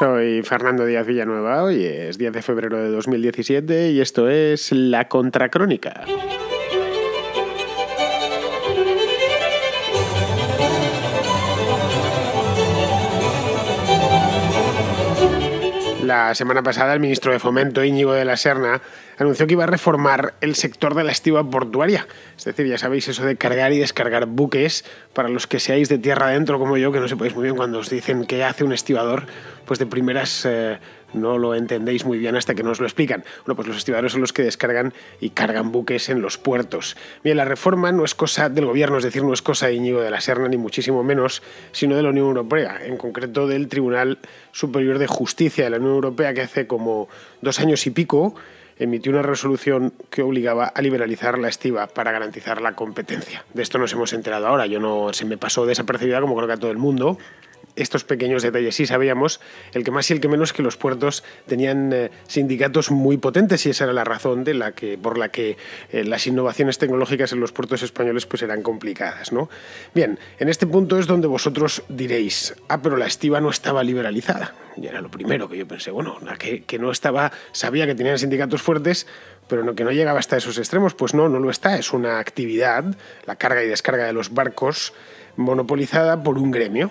Soy Fernando Díaz Villanueva, hoy es 10 de febrero de 2017 y esto es La Contracrónica. La semana pasada el ministro de Fomento, Íñigo de la Serna, anunció que iba a reformar el sector de la estiba portuaria. Es decir, ya sabéis eso de cargar y descargar buques, para los que seáis de tierra adentro como yo, que no sepáis muy bien cuando os dicen qué hace un estibador, pues de primeras no lo entendéis muy bien hasta que nos lo explican. Bueno, pues los estibadores son los que descargan y cargan buques en los puertos. Bien, la reforma no es cosa del gobierno, es decir, no es cosa de Íñigo de la Serna, ni muchísimo menos, sino de la Unión Europea, en concreto del Tribunal Superior de Justicia de la Unión Europea, que hace como 2 años y pico emitió una resolución que obligaba a liberalizar la estiba para garantizar la competencia. De esto nos hemos enterado ahora, se me pasó desapercibida como creo que a todo el mundo. Estos pequeños detalles sí sabíamos, el que más y el que menos, que los puertos tenían sindicatos muy potentes y esa era la razón por la que las innovaciones tecnológicas en los puertos españoles pues eran complicadas, ¿no? Bien, en este punto es donde vosotros diréis, pero la estiba no estaba liberalizada. Y era lo primero que yo pensé, bueno, que no estaba, sabía que tenían sindicatos fuertes, pero que no llegaba hasta esos extremos. Pues no lo está, es una actividad, la carga y descarga de los barcos, monopolizada por un gremio.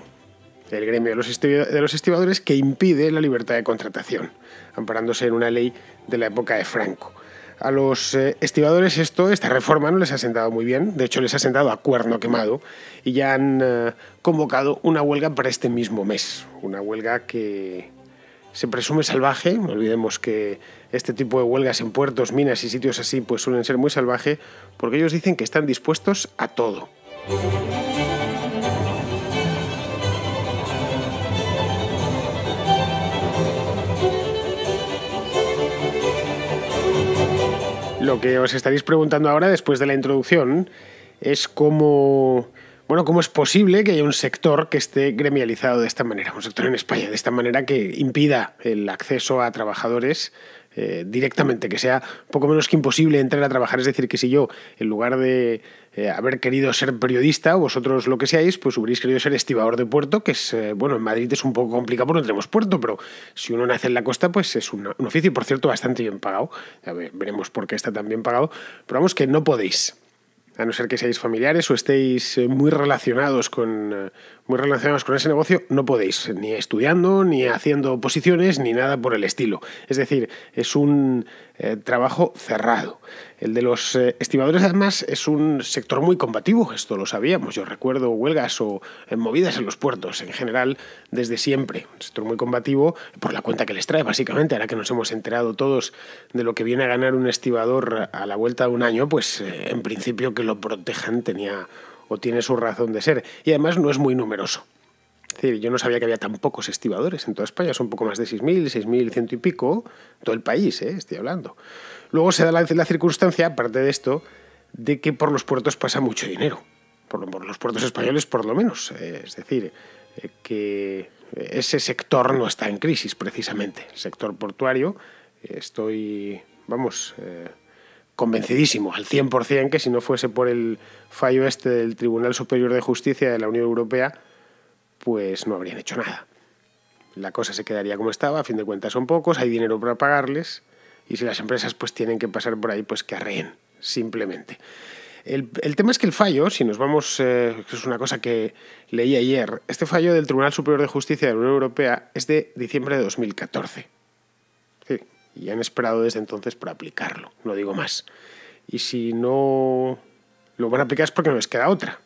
El gremio de los estibadores, que impide la libertad de contratación, amparándose en una ley de la época de Franco. A los estibadores esta reforma no les ha sentado muy bien, de hecho les ha sentado a cuerno quemado y ya han convocado una huelga para este mismo mes, una huelga que se presume salvaje. No olvidemos que este tipo de huelgas en puertos, minas y sitios así pues suelen ser muy salvajes, porque ellos dicen que están dispuestos a todo. Lo que os estaréis preguntando ahora, después de la introducción, es cómo es posible que haya un sector que esté gremializado de esta manera, un sector en España de esta manera que impida el acceso a trabajadores directamente, que sea poco menos que imposible entrar a trabajar. Es decir, que si yo, en lugar de haber querido ser periodista, o vosotros lo que seáis, pues hubierais querido ser estibador de puerto, que es, en Madrid es un poco complicado porque no tenemos puerto, pero si uno nace en la costa, pues es un oficio, y por cierto, bastante bien pagado. Ya veremos por qué está tan bien pagado, pero vamos, que no podéis, a no ser que seáis familiares o estéis muy relacionados con ese negocio, no podéis, ni estudiando, ni haciendo oposiciones, ni nada por el estilo. Es decir, es un trabajo cerrado. El de los estibadores, además, es un sector muy combativo, esto lo sabíamos. Yo recuerdo huelgas o movidas en los puertos, en general, desde siempre. Un sector muy combativo por la cuenta que les trae, básicamente. Ahora que nos hemos enterado todos de lo que viene a ganar un estibador a la vuelta de un año, pues en principio que lo protejan tiene su razón de ser. Y además no es muy numeroso. Es decir, yo no sabía que había tan pocos estibadores en toda España, son un poco más de 6.100 y pico, todo el país, estoy hablando. Luego se da la circunstancia, aparte de esto, de que por los puertos pasa mucho dinero, por los puertos españoles por lo menos. Es decir, que ese sector no está en crisis precisamente. El sector portuario, estoy, convencidísimo al 100% que si no fuese por el fallo del Tribunal Superior de Justicia de la Unión Europea, pues no habrían hecho nada. La cosa se quedaría como estaba, a fin de cuentas son pocos, hay dinero para pagarles, y si las empresas pues tienen que pasar por ahí, pues que arreen, simplemente. El tema es que el fallo, si nos vamos, es una cosa que leí ayer, este fallo del Tribunal Superior de Justicia de la Unión Europea es de diciembre de 2014. Sí, y han esperado desde entonces para aplicarlo, no digo más. Y si no lo van a aplicar es porque no les queda otra.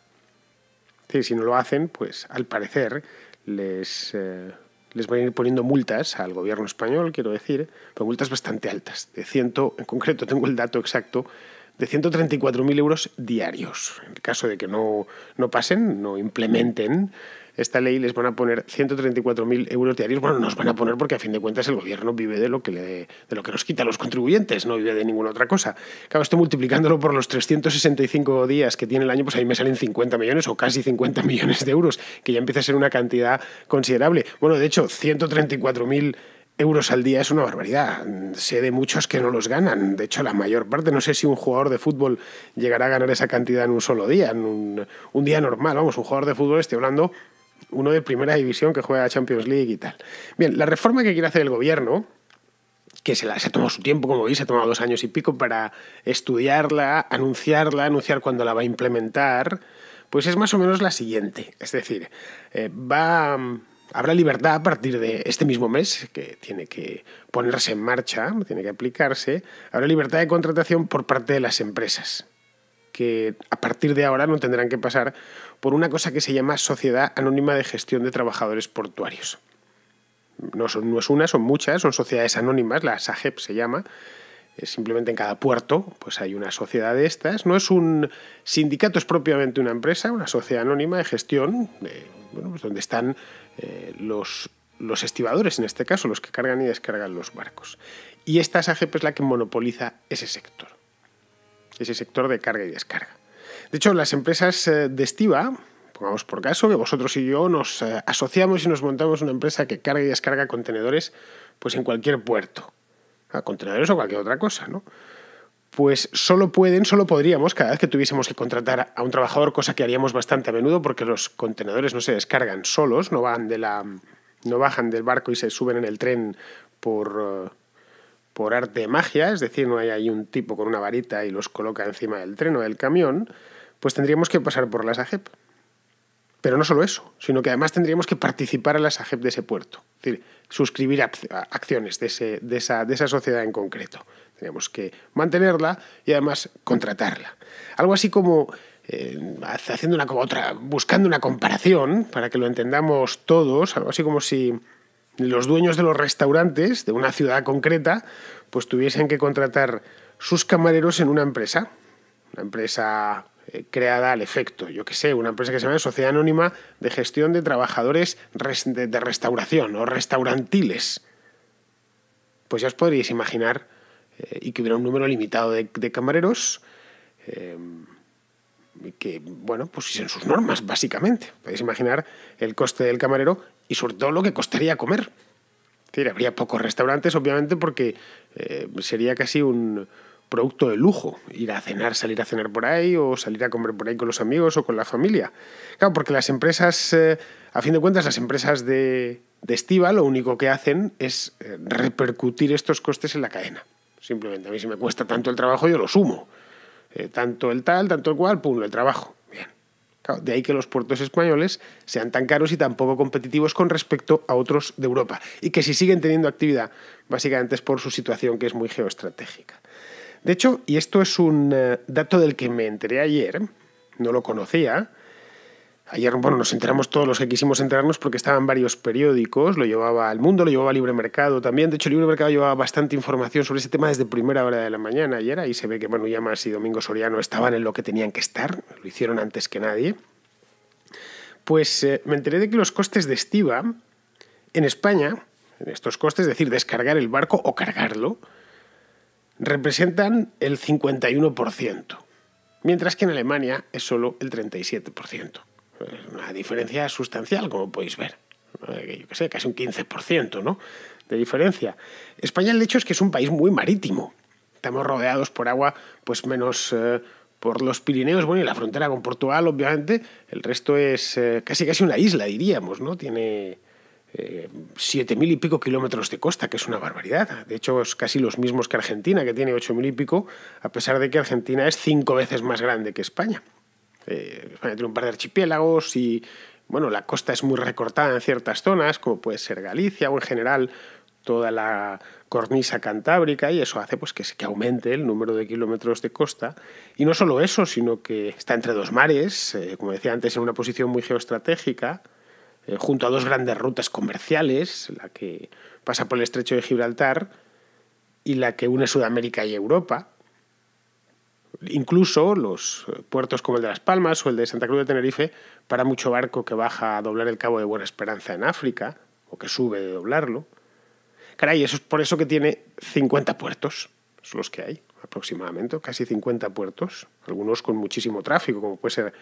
Sí, si no lo hacen, pues al parecer les van a ir poniendo multas al gobierno español, quiero decir, pero multas bastante altas, en concreto tengo el dato exacto, de 134.000 euros diarios. En el caso de que no pasen, no implementen esta ley, les van a poner 134.000 euros diarios. Bueno, nos van a poner porque a fin de cuentas el gobierno vive de lo que nos quita a los contribuyentes, no vive de ninguna otra cosa. Claro, esto multiplicándolo por los 365 días que tiene el año, pues ahí me salen 50 millones o casi 50 millones de euros, que ya empieza a ser una cantidad considerable. Bueno, de hecho, 134.000 euros al día es una barbaridad. Sé de muchos que no los ganan. De hecho, la mayor parte, no sé si un jugador de fútbol llegará a ganar esa cantidad en un solo día, en un día normal. Un jugador de fútbol, estoy hablando, uno de primera división que juega Champions League y tal. Bien, la reforma que quiere hacer el gobierno, que se ha tomado su tiempo, como veis, se ha tomado 2 años y pico para estudiarla, anunciar cuándo la va a implementar, pues es más o menos la siguiente. Es decir, habrá libertad a partir de este mismo mes, que tiene que ponerse en marcha, tiene que aplicarse, habrá libertad de contratación por parte de las empresas, que a partir de ahora no tendrán que pasar por una cosa que se llama Sociedad Anónima de Gestión de Trabajadores Portuarios. No es una, son muchas, son sociedades anónimas, la SAGEP se llama. Simplemente en cada puerto pues hay una sociedad de estas. No es un sindicato, es propiamente una empresa, una sociedad anónima de gestión, pues donde están los estibadores, en este caso, los que cargan y descargan los barcos. Y esta SAGEP es la que monopoliza ese sector de carga y descarga. De hecho, las empresas de estiba, pongamos por caso que vosotros y yo nos asociamos y nos montamos una empresa que carga y descarga contenedores pues en cualquier puerto, contenedores o cualquier otra cosa, ¿no? Pues solo podríamos, cada vez que tuviésemos que contratar a un trabajador, cosa que haríamos bastante a menudo porque los contenedores no se descargan solos, no bajan del barco y se suben en el tren por arte de magia, es decir, no hay ahí un tipo con una varita y los coloca encima del tren o del camión, pues tendríamos que pasar por la SAGEP. Pero no solo eso, sino que además tendríamos que participar en la SAGEP de ese puerto, es decir, suscribir acciones de esa sociedad en concreto. Tendríamos que mantenerla y además contratarla. Algo así como, buscando una comparación, para que lo entendamos todos, algo así como si los dueños de los restaurantes de una ciudad concreta pues tuviesen que contratar sus camareros en una empresa creada al efecto, yo qué sé, una empresa que se llama Sociedad Anónima de Gestión de Trabajadores de Restauración o restaurantiles. Pues ya os podríais imaginar y que hubiera un número limitado de camareros que, bueno, pues en sus normas, básicamente. Podéis imaginar el coste del camarero y sobre todo lo que costaría comer. Es decir, habría pocos restaurantes, obviamente, porque sería casi un producto de lujo, salir a cenar por ahí o salir a comer por ahí con los amigos o con la familia. Claro, porque las empresas, a fin de cuentas, las empresas de estiba lo único que hacen es repercutir estos costes en la cadena. Simplemente, a mí si me cuesta tanto el trabajo, yo lo sumo. Tanto el tal, tanto el cual, pum, el trabajo. Bien. Claro, de ahí que los puertos españoles sean tan caros y tan poco competitivos con respecto a otros de Europa. Y que si siguen teniendo actividad, básicamente es por su situación, que es muy geoestratégica. De hecho, y esto es un dato del que me enteré ayer, no lo conocía. Ayer, nos enteramos todos los que quisimos enterarnos porque estaban varios periódicos, lo llevaba El Mundo, lo llevaba Libre Mercado también. De hecho, Libre Mercado llevaba bastante información sobre ese tema desde primera hora de la mañana ayer. Ahí se ve que Llamas y Domingo Soriano estaban en lo que tenían que estar, lo hicieron antes que nadie. Pues me enteré de que los costes de estiba en España, en estos costes, es decir, descargar el barco o cargarlo, representan el 51%, mientras que en Alemania es solo el 37%. Una diferencia sustancial, como podéis ver. Yo qué sé, casi un 15%, ¿no?, de diferencia. España, el hecho es que es un país muy marítimo. Estamos rodeados por agua, pues menos por los Pirineos, y la frontera con Portugal, obviamente. El resto es casi una isla, diríamos, ¿no? Tiene 7.000 y pico kilómetros de costa, que es una barbaridad. De hecho, es casi los mismos que Argentina, que tiene 8.000 y pico, a pesar de que Argentina es 5 veces más grande que España. España tiene un par de archipiélagos y, la costa es muy recortada en ciertas zonas, como puede ser Galicia o en general toda la cornisa cantábrica, y eso hace pues que aumente el número de kilómetros de costa. Y no solo eso, sino que está entre dos mares, como decía antes, en una posición muy geoestratégica, junto a dos grandes rutas comerciales, la que pasa por el Estrecho de Gibraltar y la que une Sudamérica y Europa. Incluso los puertos como el de Las Palmas o el de Santa Cruz de Tenerife, para mucho barco que baja a doblar el Cabo de Buena Esperanza en África, o que sube de doblarlo. Caray, eso es por eso que tiene 50 puertos, son los que hay aproximadamente, casi 50 puertos, algunos con muchísimo tráfico, como puede ser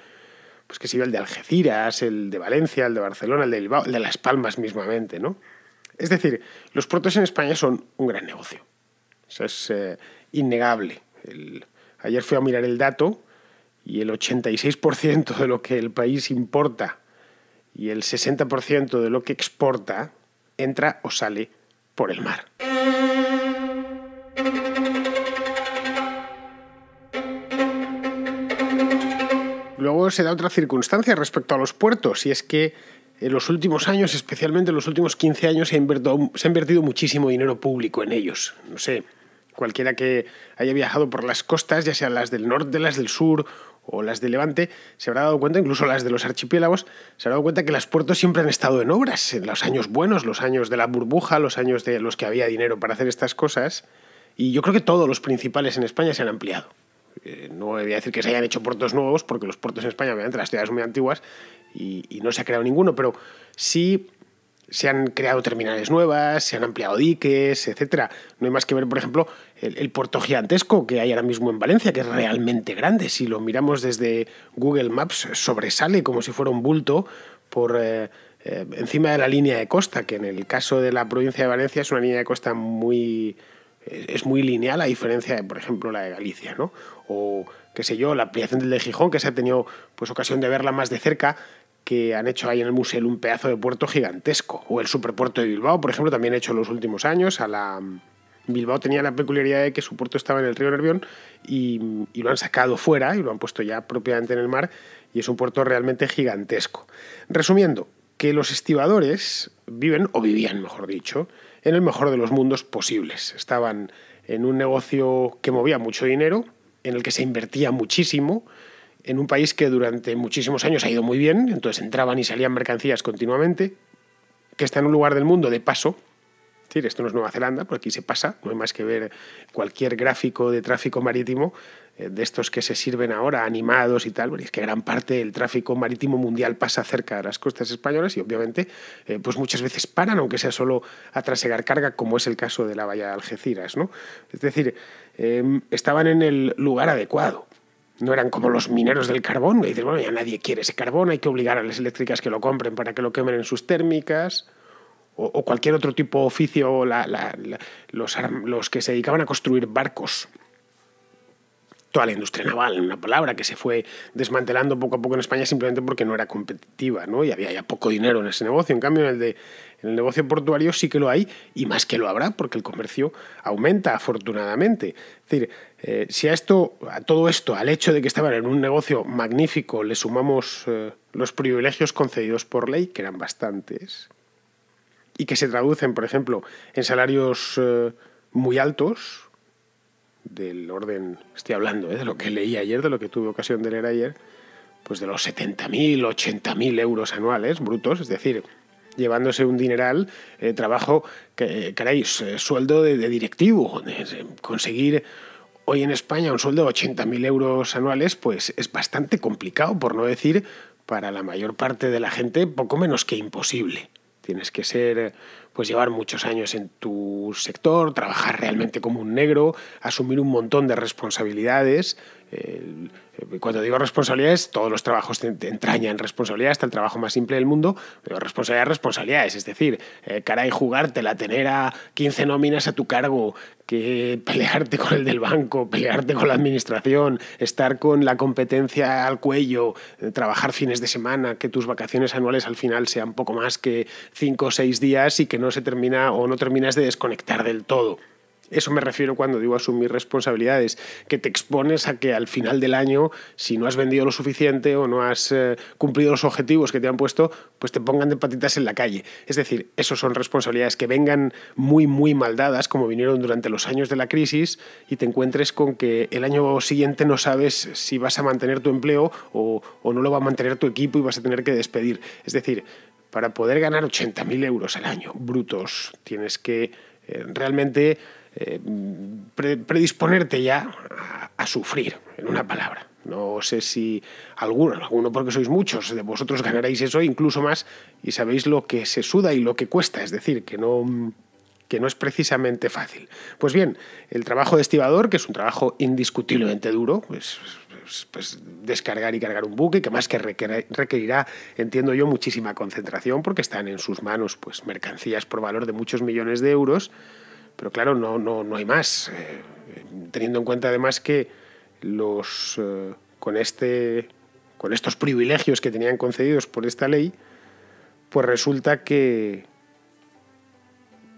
pues que siga el de Algeciras, el de Valencia, el de Barcelona, el de Bilbao, el de Las Palmas mismamente, ¿no? Es decir, los puertos en España son un gran negocio. Eso es innegable. Ayer fui a mirar el dato y el 86% de lo que el país importa y el 60% de lo que exporta entra o sale por el mar. Luego se da otra circunstancia respecto a los puertos, y es que en los últimos años, especialmente en los últimos 15 años, se ha invertido muchísimo dinero público en ellos. No sé, cualquiera que haya viajado por las costas, ya sean las del norte, las del sur o las de Levante, se habrá dado cuenta, incluso las de los archipiélagos, se habrá dado cuenta que los puertos siempre han estado en obras, en los años buenos, los años de la burbuja, los años de los que había dinero para hacer estas cosas, y yo creo que todos los principales en España se han ampliado. No voy a decir que se hayan hecho puertos nuevos, porque los puertos en España, obviamente, las ciudades son muy antiguas y no se ha creado ninguno, pero sí se han creado terminales nuevas, se han ampliado diques, etcétera. No hay más que ver, por ejemplo, el puerto gigantesco que hay ahora mismo en Valencia, que es realmente grande. Si lo miramos desde Google Maps, sobresale como si fuera un bulto por encima de la línea de costa, que en el caso de la provincia de Valencia es una línea de costa muy lineal, a diferencia de, por ejemplo, la de Galicia, ¿no? O, qué sé yo, la ampliación del de Gijón, que se ha tenido pues ocasión de verla más de cerca, que han hecho ahí en el museo un pedazo de puerto gigantesco. O el superpuerto de Bilbao, por ejemplo, también hecho en los últimos años. Bilbao tenía la peculiaridad de que su puerto estaba en el río Nervión y lo han sacado fuera y lo han puesto ya propiamente en el mar, y es un puerto realmente gigantesco. Resumiendo, que los estibadores viven, o vivían, mejor dicho, en el mejor de los mundos posibles. Estaban en un negocio que movía mucho dinero, en el que se invertía muchísimo, en un país que durante muchísimos años ha ido muy bien, entonces entraban y salían mercancías continuamente, que está en un lugar del mundo de paso. Es decir, esto no es Nueva Zelanda, por aquí se pasa, no hay más que ver cualquier gráfico de tráfico marítimo, de estos que se sirven ahora, animados y tal, es que gran parte del tráfico marítimo mundial pasa cerca de las costas españolas y obviamente pues muchas veces paran, aunque sea solo a trasegar carga, como es el caso de la bahía de Algeciras, ¿no? Es decir, estaban en el lugar adecuado. No eran como los mineros del carbón, que dicen, bueno, ya nadie quiere ese carbón, hay que obligar a las eléctricas que lo compren para que lo quemen en sus térmicas, o cualquier otro tipo de oficio, los que se dedicaban a construir barcos. Toda la industria naval, en una palabra, que se fue desmantelando poco a poco en España simplemente porque no era competitiva, ¿no? Y había ya poco dinero en ese negocio. En cambio, en el negocio portuario sí que lo hay, y más que lo habrá, porque el comercio aumenta, afortunadamente. Es decir, si a todo esto, al hecho de que estaban en un negocio magnífico, le sumamos los privilegios concedidos por ley, que eran bastantes, y que se traducen, por ejemplo, en salarios muy altos, del orden, estoy hablando de lo que leí ayer, de lo que tuve ocasión de leer ayer, pues de los 70.000, 80.000 euros anuales brutos, es decir, llevándose un dineral, trabajo, caray, sueldo de directivo, conseguir hoy en España un sueldo de 80.000 euros anuales, pues es bastante complicado, por no decir, para la mayor parte de la gente, poco menos que imposible. Tienes que pues llevar muchos años en tu sector, trabajar realmente como un negro, asumir un montón de responsabilidades. Cuando digo responsabilidades, todos los trabajos te entrañan responsabilidades, hasta el trabajo más simple del mundo, pero responsabilidades, es decir, caray, jugártela, tener a 15 nóminas a tu cargo, que pelearte con el del banco, pelearte con la administración, estar con la competencia al cuello, trabajar fines de semana, que tus vacaciones anuales al final sean poco más que 5 o 6 días y que no terminas de desconectar del todo. Eso me refiero cuando digo asumir responsabilidades, que te expones a que al final del año, si no has vendido lo suficiente o no has cumplido los objetivos que te han puesto, pues te pongan de patitas en la calle. Es decir, eso son responsabilidades que vengan muy, muy mal dadas, como vinieron durante los años de la crisis, y te encuentres con que el año siguiente no sabes si vas a mantener tu empleo o no lo va a mantener tu equipo y vas a tener que despedir. Es decir, para poder ganar 80.000 euros al año brutos, tienes que realmente predisponerte ya a sufrir, en una palabra. No sé si alguno porque sois muchos de vosotros ganaréis eso, incluso más, y sabéis lo que se suda y lo que cuesta, es decir, que no es precisamente fácil. Pues bien, el trabajo de estibador, que es un trabajo indiscutiblemente duro, pues descargar y cargar un buque, que más que requerirá, entiendo yo, muchísima concentración, porque están en sus manos pues mercancías por valor de muchos millones de euros, pero claro, no hay más, teniendo en cuenta además que con estos privilegios que tenían concedidos por esta ley, pues resulta que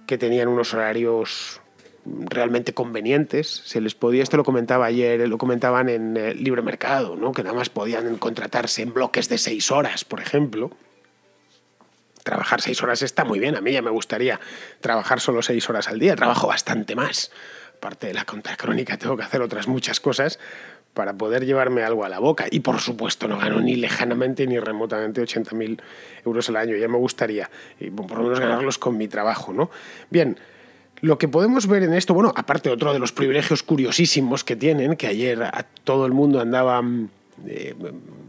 tenían unos horarios realmente convenientes. Se les podía, esto lo comentaba ayer, lo comentaban en Libre Mercado, ¿no? Que nada más podían contratarse en bloques de 6 horas, por ejemplo. Trabajar 6 horas está muy bien, a mí ya me gustaría trabajar solo 6 horas al día, trabajo bastante más. Aparte de la contracrónica tengo que hacer otras muchas cosas para poder llevarme algo a la boca. Y por supuesto no gano ni lejanamente ni remotamente 80.000 euros al año, ya me gustaría, y por lo menos ganarlos con mi trabajo, ¿no? Bien, lo que podemos ver en esto, bueno, aparte otro de los privilegios curiosísimos que tienen, que ayer a todo el mundo andaba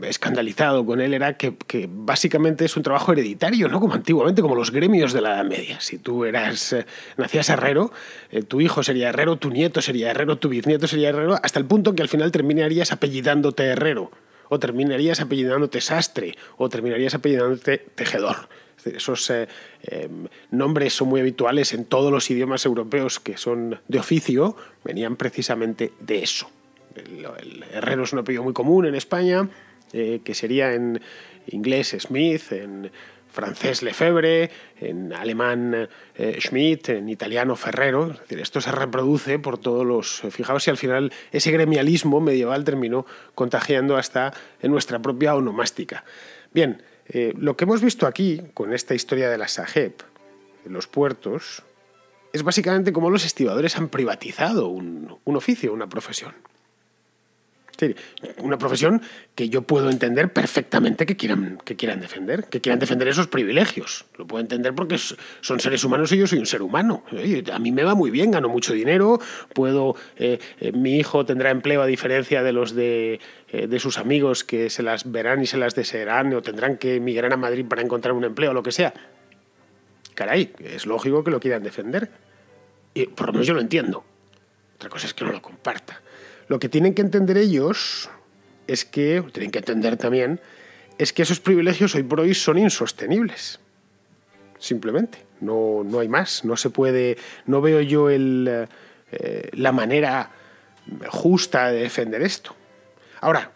escandalizado con él, era que básicamente es un trabajo hereditario, ¿no? Como antiguamente, como los gremios de la Edad Media. Si tú nacías herrero, tu hijo sería herrero, tu nieto sería herrero, tu bisnieto sería herrero, hasta el punto que al final terminarías apellidándote herrero, o terminarías apellidándote sastre, o terminarías apellidándote tejedor. Esos nombres son muy habituales en todos los idiomas europeos que son de oficio, venían precisamente de eso. El herrero es un apellido muy común en España, que sería en inglés Smith, en francés Lefebvre, en alemán Schmidt, en italiano Ferrero. Es decir, esto se reproduce por todos los... Fijaos si al final ese gremialismo medieval terminó contagiando hasta en nuestra propia onomástica. Bien, lo que hemos visto aquí con esta historia de la SAGEP, de los puertos, es básicamente cómo los estibadores han privatizado un oficio, una profesión. Sí, una profesión que yo puedo entender perfectamente que quieran defender esos privilegios. Lo puedo entender porque son seres humanos y yo soy un ser humano. A mí me va muy bien, gano mucho dinero, mi hijo tendrá empleo a diferencia de los de sus amigos que se las verán y se las desearán o tendrán que emigrar a Madrid para encontrar un empleo o lo que sea. Caray, es lógico que lo quieran defender. Y por lo menos yo lo entiendo. Otra cosa es que no lo comparta. Lo que tienen que entender ellos tienen que entender también, es que esos privilegios hoy por hoy son insostenibles. Simplemente. No hay más. No se puede. No veo yo la manera justa de defender esto. Ahora,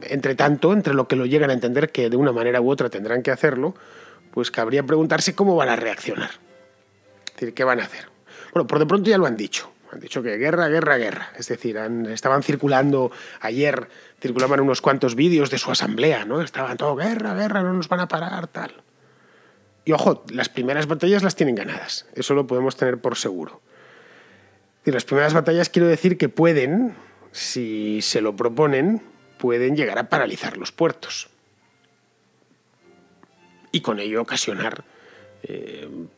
entre lo que lo llegan a entender, que de una manera u otra tendrán que hacerlo, pues cabría preguntarse cómo van a reaccionar. Es decir, ¿qué van a hacer? Bueno, por de pronto ya lo han dicho. Han dicho que guerra, guerra, guerra. Es decir, ayer circulaban unos cuantos vídeos de su asamblea, ¿no? Estaban todo guerra, guerra, no nos van a parar, tal. Y ojo, las primeras batallas las tienen ganadas. Eso lo podemos tener por seguro. Y las primeras batallas quiero decir que pueden, si se lo proponen, pueden llegar a paralizar los puertos. Y con ello ocasionar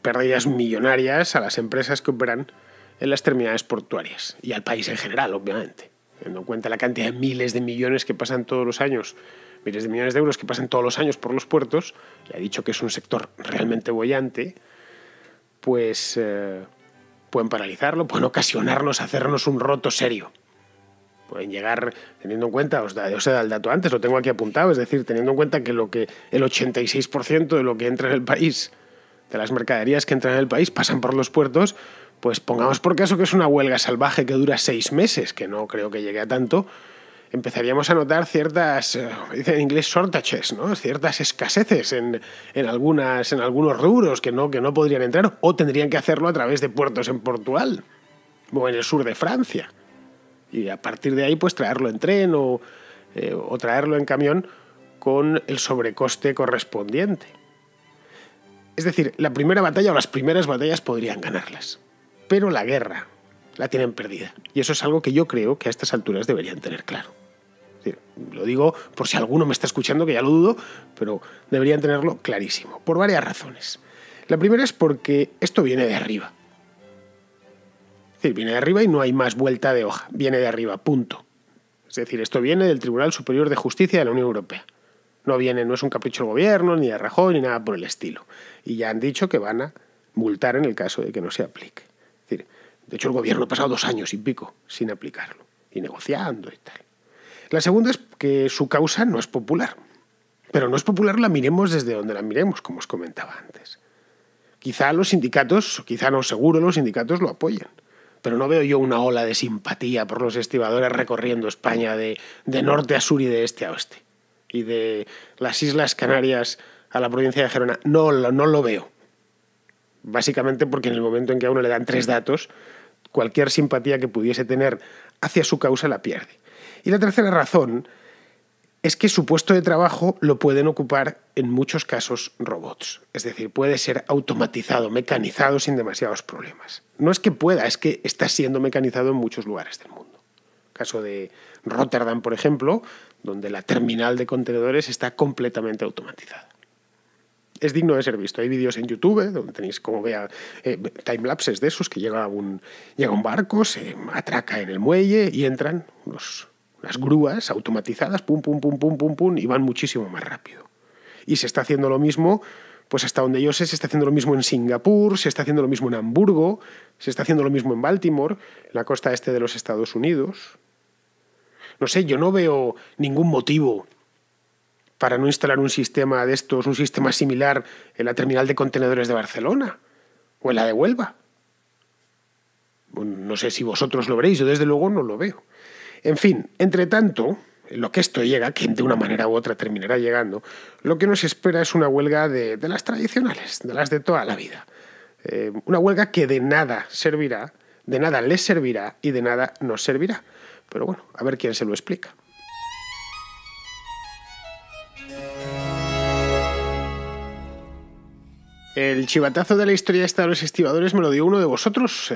pérdidas millonarias a las empresas que operan en las terminales portuarias y al país en general, obviamente. Teniendo en cuenta la cantidad de miles de millones que pasan todos los años, miles de millones de euros que pasan todos los años por los puertos, ya he dicho que es un sector realmente boyante, pues pueden paralizarlo, pueden ocasionarnos, hacernos un roto serio. Pueden llegar, teniendo en cuenta, os he dado el dato antes, lo tengo aquí apuntado, es decir, teniendo en cuenta que el 86% de lo que entra en el país, de las mercaderías que entran en el país, pasan por los puertos. Pues pongamos por caso que es una huelga salvaje que dura 6 meses, que no creo que llegue a tanto, empezaríamos a notar ciertas, dicen en inglés shortages, ¿no? Ciertas escaseces en algunos rubros que no podrían entrar o tendrían que hacerlo a través de puertos en Portugal o en el sur de Francia. Y a partir de ahí pues traerlo en tren o traerlo en camión con el sobrecoste correspondiente. Es decir, la primera batalla o las primeras batallas podrían ganarlas. Pero la guerra la tienen perdida. Y eso es algo que yo creo que a estas alturas deberían tener claro. Es decir, lo digo por si alguno me está escuchando, que ya lo dudo, pero deberían tenerlo clarísimo, por varias razones. La primera es porque esto viene de arriba. Es decir, viene de arriba y no hay más vuelta de hoja. Viene de arriba, punto. Es decir, esto viene del Tribunal Superior de Justicia de la Unión Europea. No es un capricho del gobierno, ni de Rajoy, ni nada por el estilo. Y ya han dicho que van a multar en el caso de que no se aplique. Es decir, de hecho el gobierno ha pasado 2 años y pico sin aplicarlo, y negociando y tal. La segunda es que su causa no es popular. Pero no es popular, la miremos desde donde la miremos, como os comentaba antes. Quizá los sindicatos, quizá no, seguro los sindicatos lo apoyan. Pero no veo yo una ola de simpatía por los estibadores recorriendo España de norte a sur y de este a oeste. Y de las Islas Canarias a la provincia de Gerona. No lo veo. Básicamente porque en el momento en que a uno le dan 3 datos, cualquier simpatía que pudiese tener hacia su causa la pierde. Y la tercera razón es que su puesto de trabajo lo pueden ocupar en muchos casos robots. Es decir, puede ser automatizado, mecanizado sin demasiados problemas. No es que pueda, es que está siendo mecanizado en muchos lugares del mundo. Caso de Rotterdam, por ejemplo, donde la terminal de contenedores está completamente automatizada. Es digno de ser visto. Hay vídeos en YouTube donde tenéis, como vea, timelapses de esos, que llega un barco, se atraca en el muelle y entran las grúas automatizadas, pum, pum, pum, pum, pum, pum, y van muchísimo más rápido. Y se está haciendo lo mismo, pues hasta donde yo sé, se está haciendo lo mismo en Singapur, se está haciendo lo mismo en Hamburgo, se está haciendo lo mismo en Baltimore, en la costa este de los Estados Unidos. No sé, yo no veo ningún motivo para no instalar un sistema de estos, un sistema similar en la terminal de contenedores de Barcelona o en la de Huelva. Bueno, no sé si vosotros lo veréis, yo desde luego no lo veo. En fin, entre tanto, lo que esto llega, que de una manera u otra terminará llegando, lo que nos espera es una huelga de las tradicionales, de las de toda la vida. Una huelga que de nada servirá, de nada les servirá y de nada nos servirá. Pero bueno, a ver quién se lo explica. El chivatazo de la historia esta de los estibadores me lo dio uno de vosotros,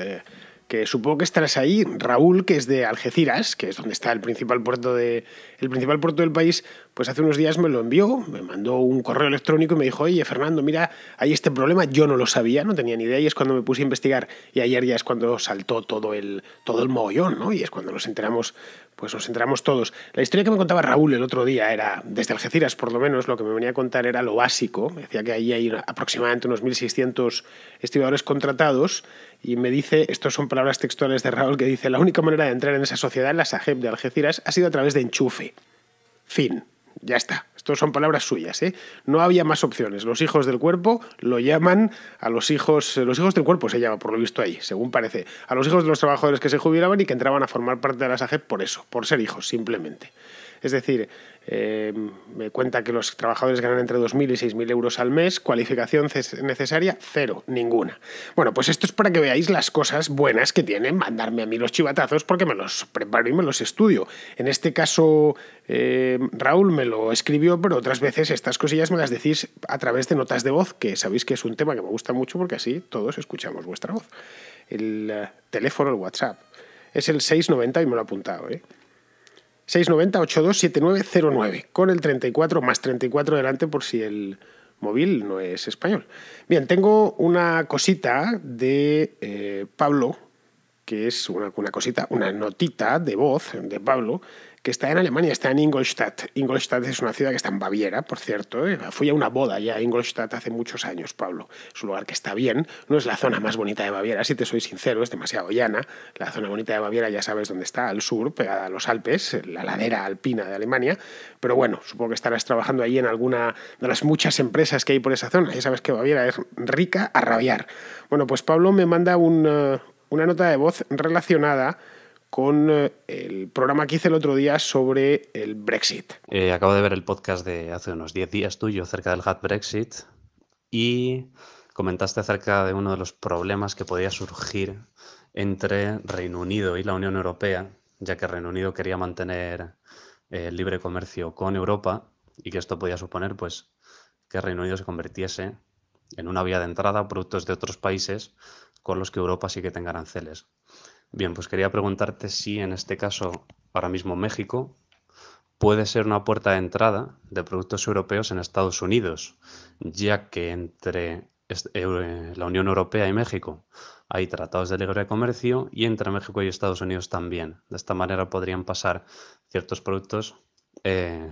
que supongo que estarás ahí, Raúl, que es de Algeciras, que es donde está el principal puerto del país. Pues hace unos días me lo envió, me mandó un correo electrónico y me dijo: oye, Fernando, mira, hay este problema. Yo no lo sabía, no tenía ni idea, y es cuando me puse a investigar, y ayer ya es cuando saltó todo el mogollón, ¿no? Y es cuando nos enteramos todos. La historia que me contaba Raúl el otro día era, desde Algeciras por lo menos, lo que me venía a contar era lo básico. Me decía que ahí hay aproximadamente unos 1.600 estibadores contratados, y me dice, estos son palabras textuales de Raúl, que dice: la única manera de entrar en esa sociedad, la SAGEP de Algeciras, ha sido a través de enchufe. Fin. Ya está. Estas son palabras suyas, ¿eh? No había más opciones. Los hijos del cuerpo lo llaman a los hijos del cuerpo, se llama, por lo visto ahí, según parece, a los hijos de los trabajadores que se jubilaban y que entraban a formar parte de la SAGEP por eso, por ser hijos, simplemente. Es decir, me cuenta que los trabajadores ganan entre 2.000 y 6.000 euros al mes. ¿Cualificación necesaria? Cero, ninguna. Bueno, pues esto es para que veáis las cosas buenas que tienen mandarme a mí los chivatazos, porque me los preparo y me los estudio. En este caso, Raúl me lo escribió, pero otras veces estas cosillas me las decís a través de notas de voz, que sabéis que es un tema que me gusta mucho porque así todos escuchamos vuestra voz. El teléfono, el WhatsApp, es el 690, y me lo he apuntado, 690-827909, con el 34 más 34 delante por si el móvil no es español. Bien, tengo una cosita de Pablo, que es una notita de voz de Pablo, que está en Alemania, está en Ingolstadt. Ingolstadt es una ciudad que está en Baviera, por cierto. Fui a una boda ya a Ingolstadt hace muchos años, Pablo. Es un lugar que está bien. No es la zona más bonita de Baviera, si te soy sincero, es demasiado llana. La zona bonita de Baviera ya sabes dónde está, al sur, pegada a los Alpes, la ladera alpina de Alemania. Pero bueno, supongo que estarás trabajando allí en alguna de las muchas empresas que hay por esa zona. Ya sabes que Baviera es rica a rabiar. Bueno, pues Pablo me manda una nota de voz relacionada con el programa que hice el otro día sobre el Brexit. Acabo de ver el podcast de hace unos 10 días tuyo acerca del hard Brexit y comentaste acerca de uno de los problemas que podía surgir entre Reino Unido y la Unión Europea, ya que Reino Unido quería mantener el libre comercio con Europa y que esto podía suponer pues, que Reino Unido se convirtiese en una vía de entrada a productos de otros países con los que Europa sí que tenga aranceles. Bien, pues quería preguntarte si en este caso, ahora mismo México, puede ser una puerta de entrada de productos europeos en Estados Unidos, ya que entre la Unión Europea y México hay tratados de libre comercio y entre México y Estados Unidos también. De esta manera podrían pasar ciertos productos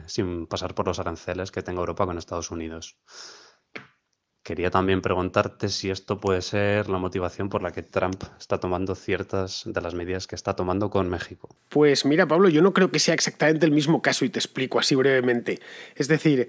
sin pasar por los aranceles que tenga Europa con Estados Unidos. Quería también preguntarte si esto puede ser la motivación por la que Trump está tomando ciertas de las medidas que está tomando con México. Pues mira, Pablo, yo no creo que sea exactamente el mismo caso y te explico así brevemente. Es decir,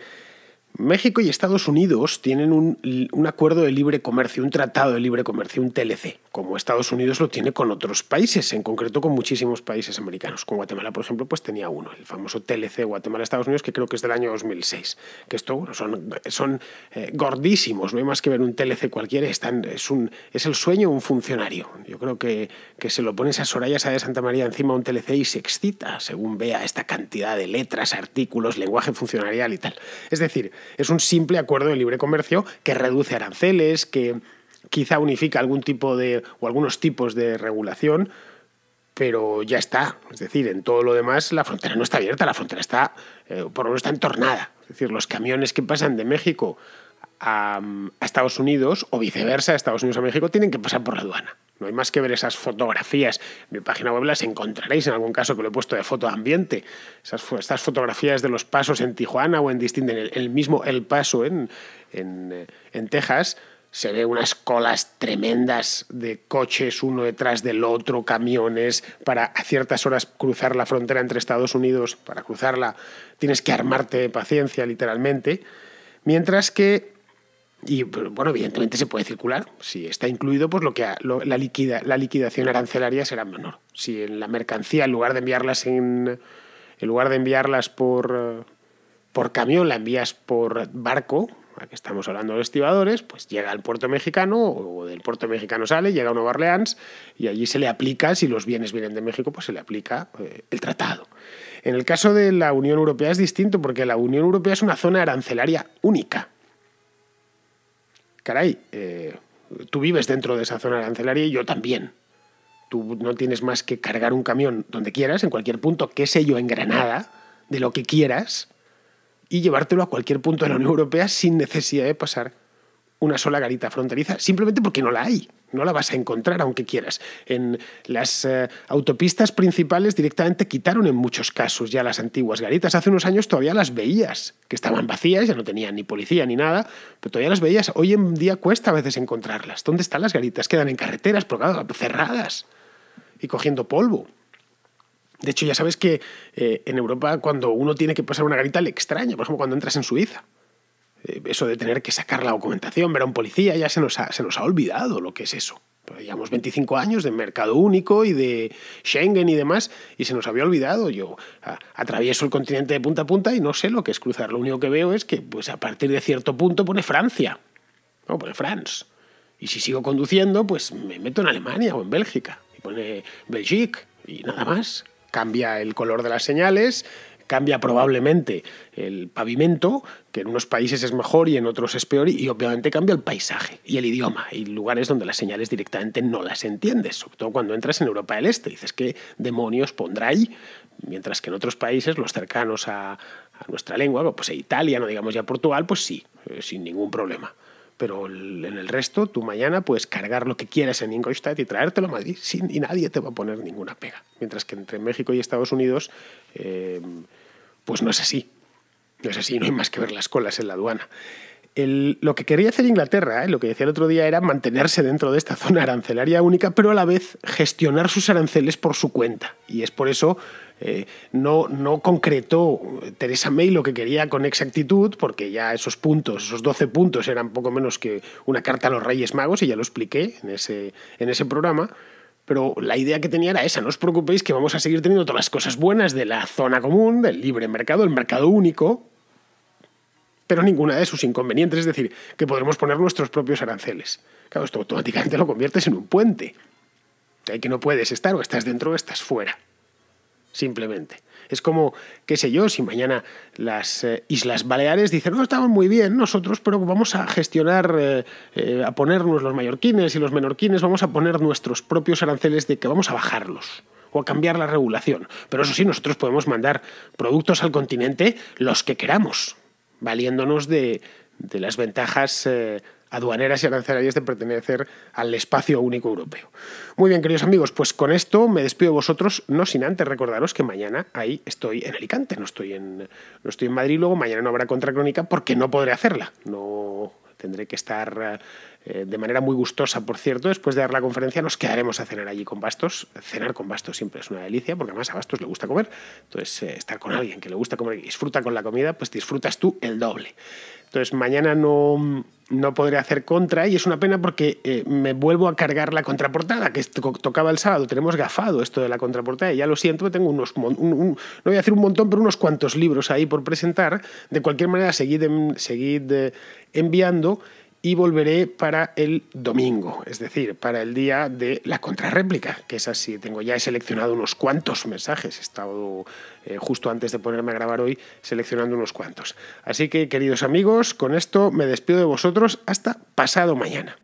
México y Estados Unidos tienen un acuerdo de libre comercio, un tratado de libre comercio, un TLC. como Estados Unidos lo tiene con otros países, en concreto con muchísimos países americanos. Con Guatemala, por ejemplo, pues tenía uno, el famoso TLC Guatemala-Estados Unidos, que creo que es del año 2006. Que esto, bueno, son gordísimos, no hay más que ver un TLC cualquiera, es el sueño de un funcionario. Yo creo que se lo pones a Soraya Sáez de Santa María encima de un TLC y se excita según vea esta cantidad de letras, artículos, lenguaje funcionarial y tal. Es decir, es un simple acuerdo de libre comercio que reduce aranceles, que quizá unifica algún tipo o algunos tipos de regulación, pero ya está. Es decir, en todo lo demás la frontera no está abierta, la frontera está, por lo menos está entornada. Es decir, los camiones que pasan de México a Estados Unidos o viceversa, de Estados Unidos a México, tienen que pasar por la aduana. No hay más que ver esas fotografías. En mi página web las encontraréis, en algún caso que lo he puesto de foto de ambiente. Estas fotografías de los pasos en Tijuana o en el mismo El Paso en Texas. Se ve unas colas tremendas de coches uno detrás del otro, camiones, para a ciertas horas cruzar la frontera entre Estados Unidos. Para cruzarla tienes que armarte de paciencia, literalmente. Mientras que, y bueno, evidentemente se puede circular. Si está incluido, pues la liquidación arancelaria será menor. Si en la mercancía, en lugar de enviarlas por camión, la envías por barco, que estamos hablando de estibadores, pues llega al puerto mexicano o del puerto mexicano sale, llega a Nueva Orleans y allí se le aplica, si los bienes vienen de México, pues se le aplica el tratado. En el caso de la Unión Europea es distinto porque la Unión Europea es una zona arancelaria única. Caray, tú vives dentro de esa zona arancelaria y yo también. Tú no tienes más que cargar un camión donde quieras, en cualquier punto, qué sé yo, en Granada, de lo que quieras, y llevártelo a cualquier punto de la Unión Europea sin necesidad de pasar una sola garita fronteriza, simplemente porque no la hay. No la vas a encontrar aunque quieras. En las autopistas principales directamente quitaron en muchos casos ya las antiguas garitas. Hace unos años todavía las veías, que estaban vacías, ya no tenían ni policía ni nada, pero todavía las veías. Hoy en día cuesta a veces encontrarlas. ¿Dónde están las garitas? Quedan en carreteras, pero claro, cerradas y cogiendo polvo. De hecho, ya sabes que en Europa cuando uno tiene que pasar una garita le extraña. Por ejemplo, cuando entras en Suiza. Eso de tener que sacar la documentación, ver a un policía, ya se nos ha olvidado lo que es eso. Llevamos 25 años de mercado único y de Schengen y demás, y se nos había olvidado. Yo atravieso el continente de punta a punta y no sé lo que es cruzar. Lo único que veo es que pues, a partir de cierto punto pone Francia, no, pone France. Y si sigo conduciendo, pues me meto en Alemania o en Bélgica, y pone Belgique y nada más. Cambia el color de las señales, cambia probablemente el pavimento, que en unos países es mejor y en otros es peor, y obviamente cambia el paisaje y el idioma. Hay lugares donde las señales directamente no las entiendes, sobre todo cuando entras en Europa del Este. Dices, ¿qué demonios pondrá ahí? Mientras que en otros países, los cercanos a nuestra lengua, pues Italia, no digamos ya Portugal, pues sí, sin ningún problema. Pero en el resto, tú mañana puedes cargar lo que quieras en Ingolstadt y traértelo a Madrid y nadie te va a poner ninguna pega. Mientras que entre México y Estados Unidos, pues no es así. No es así, no hay más que ver las colas en la aduana. Lo que quería hacer Inglaterra, lo que decía el otro día, era mantenerse dentro de esta zona arancelaria única, pero a la vez gestionar sus aranceles por su cuenta. Y es por eso no concretó Theresa May lo que quería con exactitud, porque ya esos 12 puntos eran poco menos que una carta a los Reyes Magos, y ya lo expliqué en ese programa. Pero la idea que tenía era esa: no os preocupéis, que vamos a seguir teniendo todas las cosas buenas de la zona común, del libre mercado, el mercado único, pero ninguna de sus inconvenientes, es decir, que podremos poner nuestros propios aranceles. Claro, esto automáticamente lo conviertes en un puente. Que no puedes estar, o estás dentro o estás fuera. Simplemente. Es como, qué sé yo, si mañana las Islas Baleares dicen, no, estamos muy bien nosotros, pero vamos a gestionar, a ponernos los mallorquines y los menorquines, vamos a poner nuestros propios aranceles, de que vamos a bajarlos o a cambiar la regulación. Pero eso sí, nosotros podemos mandar productos al continente los que queramos, valiéndonos de las ventajas aduaneras y arancelarias de pertenecer al espacio único europeo. Muy bien, queridos amigos, pues con esto me despido de vosotros, no sin antes recordaros que mañana ahí estoy en Alicante, no estoy en Madrid. Luego mañana no habrá Contracrónica porque no podré hacerla, no tendré que estar de manera muy gustosa, por cierto. Después de dar la conferencia nos quedaremos a cenar allí con Bastos. Cenar con Bastos siempre es una delicia, porque además a Bastos le gusta comer. Entonces, estar con alguien que le gusta comer y disfruta con la comida, pues disfrutas tú el doble. Entonces, mañana no no podré hacer contra, y es una pena porque me vuelvo a cargar la contraportada, que tocaba el sábado. Tenemos gafado esto de la contraportada, y ya lo siento, tengo no voy a decir un montón, pero unos cuantos libros ahí por presentar. De cualquier manera, seguid enviando, y volveré para el domingo, es decir, para el día de la contrarréplica, que es así. Ya he seleccionado unos cuantos mensajes, he estado justo antes de ponerme a grabar hoy seleccionando unos cuantos. Así que, queridos amigos, con esto me despido de vosotros hasta pasado mañana.